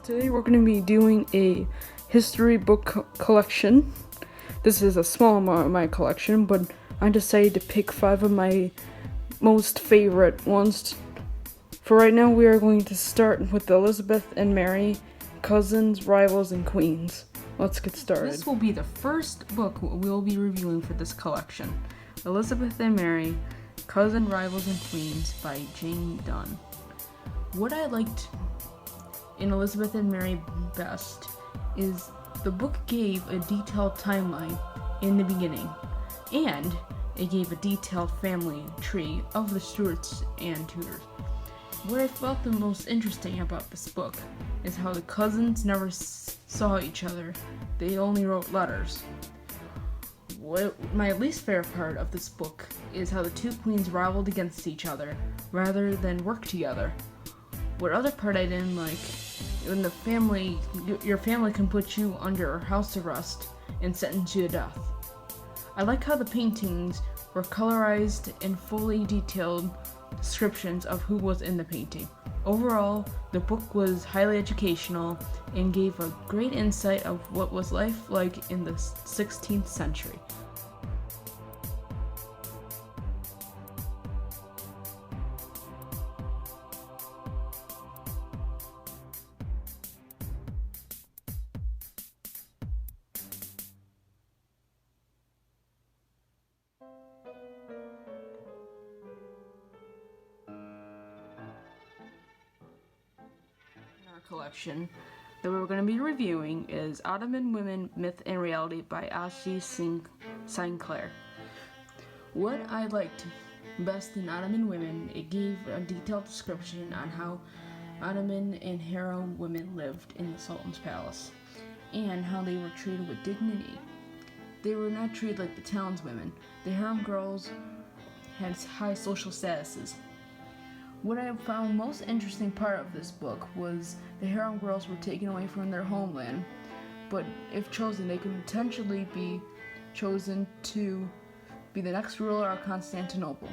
Today we're going to be doing a history book collection. This is a small amount of my collection, but I decided to pick 5 of my most favorite ones. For right now, we are going to start with Elizabeth and Mary, cousins, rivals, and queens. Let's get started. This will be the first book we'll be reviewing for this collection. Elizabeth and Mary, Cousin, Rivals, and Queens by Jane Dunn. What I liked in Elizabeth and Mary best is the book gave a detailed timeline in the beginning, and it gave a detailed family tree of the Stuarts and Tudors. What I felt the most interesting about this book is how the cousins never saw each other. They only wrote letters. My least favorite part of this book is how the two queens rivaled against each other rather than work together. What other part I didn't like, when your family can put you under house arrest and sentence you to death. I like how the paintings were colorized and fully detailed descriptions of who was in the painting. Overall, the book was highly educational and gave a great insight of what was life like in the 16th century. Collection that we're going to be reviewing is Ottoman Women, Myth and Reality by Ashley Sinclair. What I liked best in Ottoman Women, it gave a detailed description on how Ottoman and harem women lived in the Sultan's palace and how they were treated with dignity. They were not treated like the townswomen. The harem girls had high social statuses. What I found most interesting part of this book was the harem girls were taken away from their homeland, but if chosen, they could potentially be chosen to be the next ruler of Constantinople.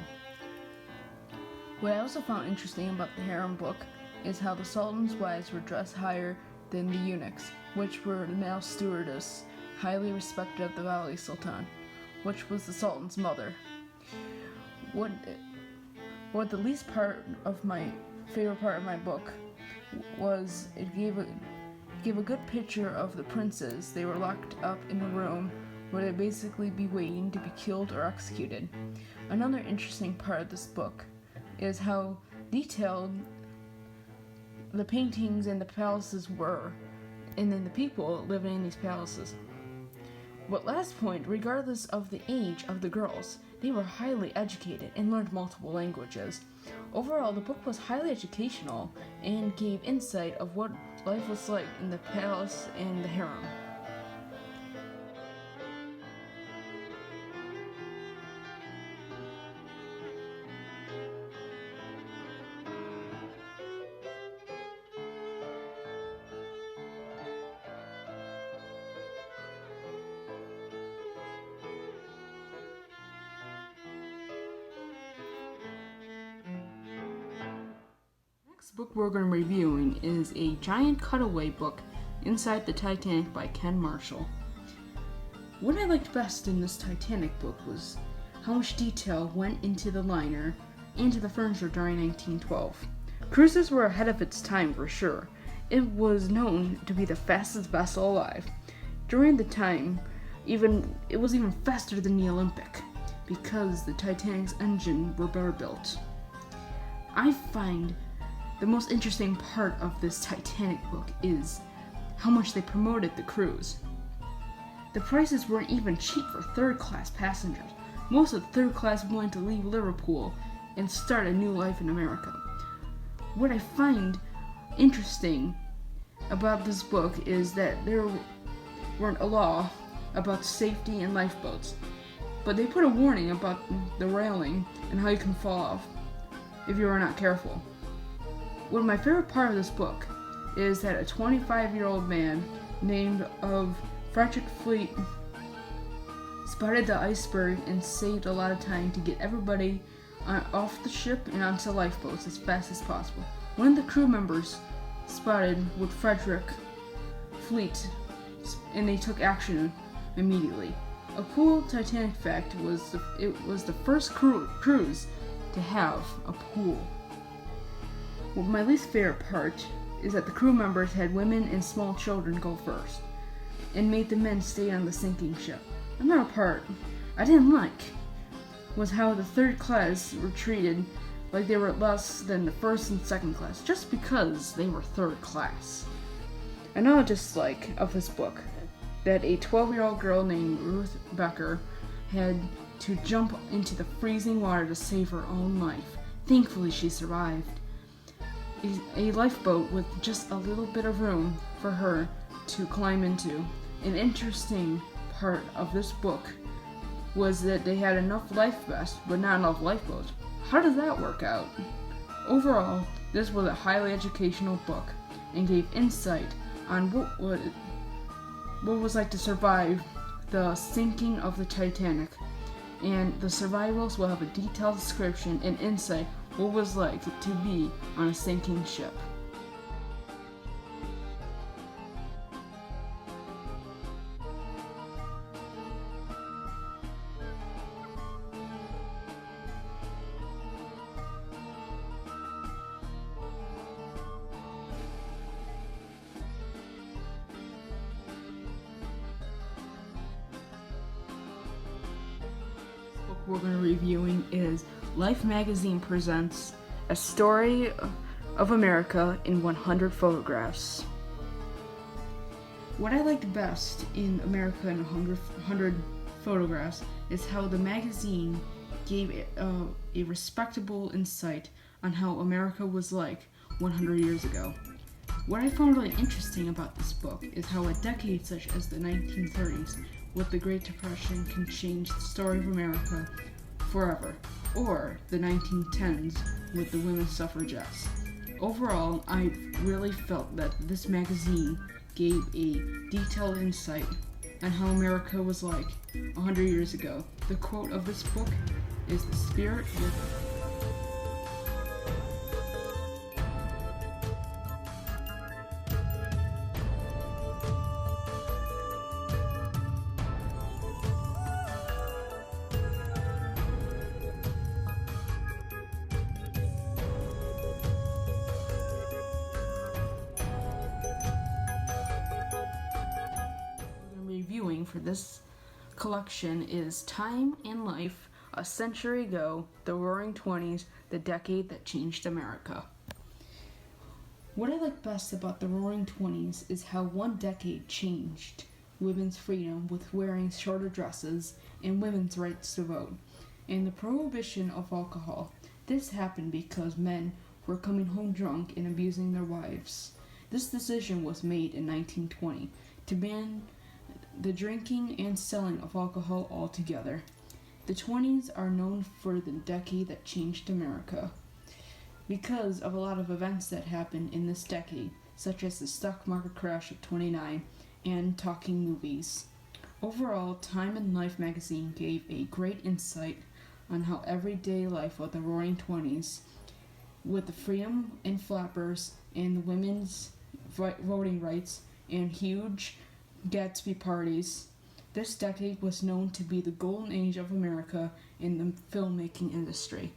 What I also found interesting about the harem book is how the Sultan's wives were dressed higher than the eunuchs, which were the male stewardess, highly respected of the Vali Sultan, which was the Sultan's mother. What the least part of my favorite part of my book was it gave a good picture of the princes. They were locked up in a room where they'd basically be waiting to be killed or executed. Another interesting part of this book is how detailed the paintings and the palaces were, and then the people living in these palaces. But last point, regardless of the age of the girls, they were highly educated and learned multiple languages. Overall, the book was highly educational and gave insight of what life was like in the palace and the harem. The book we're going to be reviewing is a giant cutaway book, Inside the Titanic by Ken Marshall. What I liked best in this Titanic book was how much detail went into the liner and to the furniture during 1912. Cruises were ahead of its time for sure. It was known to be the fastest vessel alive. During the time, it was even faster than the Olympic because the Titanic's engine were better built. I find the most interesting part of this Titanic book is how much they promoted the cruise. The prices weren't even cheap for third-class passengers. Most of the third class wanted to leave Liverpool and start a new life in America. What I find interesting about this book is that there weren't a law about safety in lifeboats, but they put a warning about the railing and how you can fall off if you are not careful. One of my favorite part of this book is that a 25-year-old man named of Frederick Fleet spotted the iceberg and saved a lot of time to get everybody off the ship and onto lifeboats as fast as possible. One of the crew members spotted with Frederick fleet, and they took action immediately. A cool Titanic fact was it was the first cruise to have a pool. Well, my least favorite part is that the crew members had women and small children go first, and made the men stay on the sinking ship. Another part I didn't like was how the third class were treated like they were less than the first and second class, just because they were third class. Another dislike of this book, that a 12-year-old girl named Ruth Becker had to jump into the freezing water to save her own life. Thankfully, she survived. A lifeboat with just a little bit of room for her to climb into. An interesting part of this book was that they had enough life vests, but not enough lifeboats. How does that work out? Overall, this was a highly educational book and gave insight on what was like to survive the sinking of the Titanic, and the survivors will have a detailed description and insight what it was like to be on a sinking ship. We're going to be reviewing is Life magazine presents A Story of America in 100 Photographs. What I liked best in America in 100 Photographs is how the magazine gave a respectable insight on how America was like 100 years ago. What I found really interesting about this book is how a decade such as the 1930s with the Great Depression can change the story of America forever, or the 1910s with the women's suffragettes. Overall, I really felt that this magazine gave a detailed insight on how America was like 100 years ago. The quote of this book is "The spirit with reviewing for this collection is Time and Life, A Century Ago, The Roaring '20s, The Decade That Changed America. What I like best about the Roaring '20s is how one decade changed women's freedom with wearing shorter dresses and women's rights to vote, and the prohibition of alcohol. This happened because men were coming home drunk and abusing their wives. This decision was made in 1920 to ban the drinking and selling of alcohol altogether. The 20s are known for the decade that changed America because of a lot of events that happened in this decade, such as the stock market crash of '29 and talking movies. Overall, Time and Life magazine gave a great insight on how everyday life of the Roaring '20s, with the freedom and flappers and the women's voting rights and huge Gatsby parties. This decade was known to be the golden age of America in the filmmaking industry.